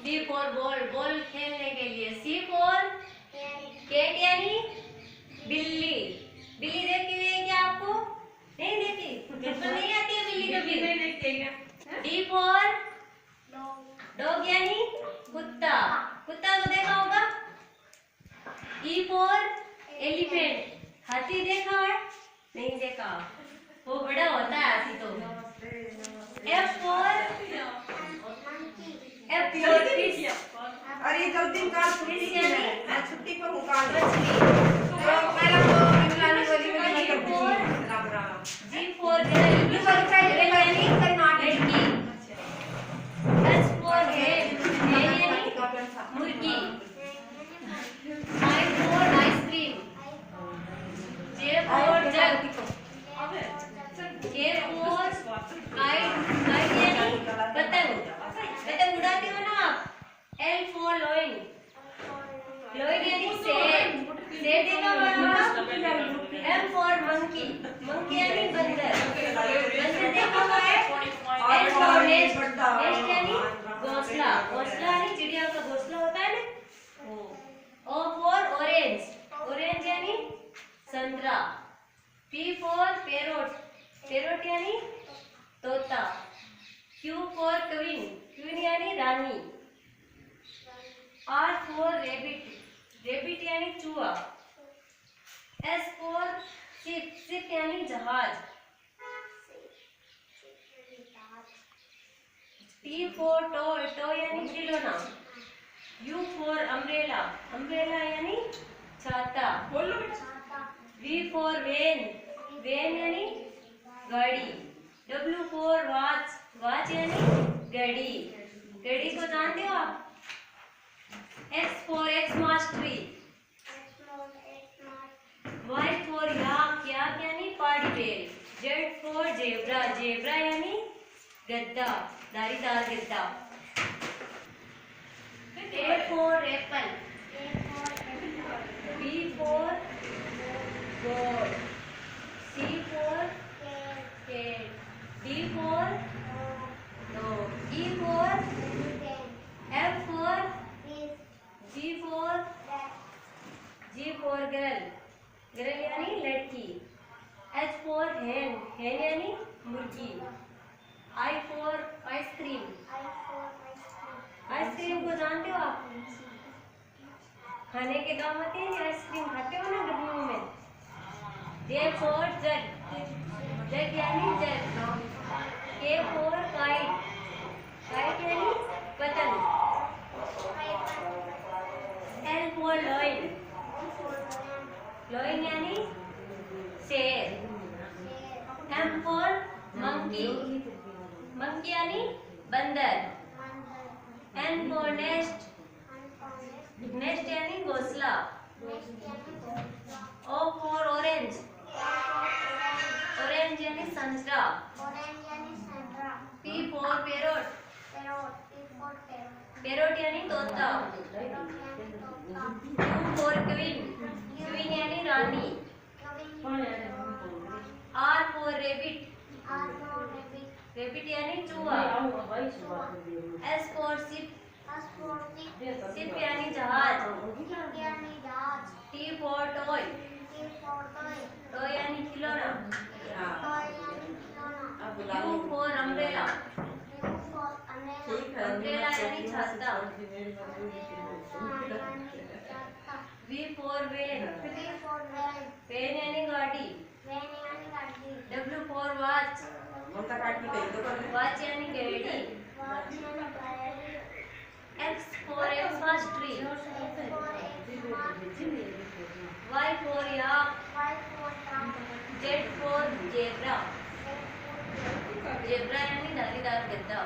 B for ball, ball खेलने के लिए। सी फॉर कैट यानी बिल्ली। बिल्ली देखी हुई है क्या आपको? नहीं देखी, बिल्कुल नहीं आती है बिल्ली कभी। नहीं देखते क्या? डी फॉर डॉग यानी कुत्ता, कुत्ता तो देखा होगा। ई फॉर एलिफेंट, हाथी देखा है? नहीं देखा, वो बड़ा होता है हाथी तो। F for fish. अरे जल्दी काल फिश यानी मैं छुट्टी पर हूँ काल। मछली। तो मेरा तो इंग्लिश वाली में नहीं करती जी जी फॉर गर्ल, ये वाली यानी कर्नाटक लड़की। एच फॉर हेन, हेन यानी मुर्गी। I for ice cream. J for jug. K for kite, kite यानी पतंग, पतंग उड़ाते हो ना आप। एल फॉर लॉइन, लॉइन यानी शेर, शेर देखा होगा। एम फॉर मंकी, मंकी यानी बंदर, बंदर देखा हुआ है। एन फॉर नेस्ट, नेस्ट यानी घोंसला, घोंसला यानी चिड़िया का घोंसला होता है ना वो। ओ फॉर ऑरेंज, ऑरेंज यानी संतरा। पी फॉर पैरोट, पैरोट यानी तोता। क्यू फॉर क्वीन, क्वीन यानी रानी। आर फॉर रेबिट, रेबिट यानी चूहा। एस फॉर शिप, शिप यानी जहाज। टी फॉर टॉय, टॉय यानी खिलौना। यू फॉर अम्ब्रेला, अम्ब्रेला यानी छाता। वी फॉर वैन, वैन यानी गाड़ी। डब्ल्यू फॉर वॉच, वॉच यानी घड़ी, घड़ी को जानते हो आप। X for Xmas tree. Y for yak, yak यानी पाड़ी पेड़। जेड फॉर जेब्रा, जेब्रा यानी गद्दा, धारीदार गद्दा। A for apple. B for ball. C for cat. D for dog. E for F for G for girl, girl यानी लड़की। H for hen, हैन यानी मुर्गी। आई फॉर आइसक्रीम, आइसक्रीम को जानते हो आप? खाने के काम आती है, आइसक्रीम खाते हो ना गर्मियों में। जे फॉर जग, जग यानी जग। के फॉर काइट, काइट यानी पतंग। एल फॉर लॉइन, लॉइन यानी शेर। एम फॉर मंकी, मंकी यानी बंदर। एन फॉर नेस्ट, नेस्ट यानी घोंसला। ओ फॉर ऑरेंज, ऑरेंज यानी संतरा। पी फॉर पैरोट, पैरोट यानी तोता। क्यू फॉर क्वीन, क्वीन यानी रानी। आर फॉर रेबिट, रेबिट यानी चूहा। एस फॉर शिप, शिप यानी जहाज। टी फॉर टॉय, टॉय यानी खिलौना। यू फॉर अम्ब्रेला, अम्ब्रेला यानी छाता। वी फॉर वैन, वैन यानी गाड़ी। डब्ल्यू फॉर वॉच, वॉच यानी घड़ी। X for Xmas tree. Y for yak, Z for zebra, zebra यानी धारीदार गद्दा।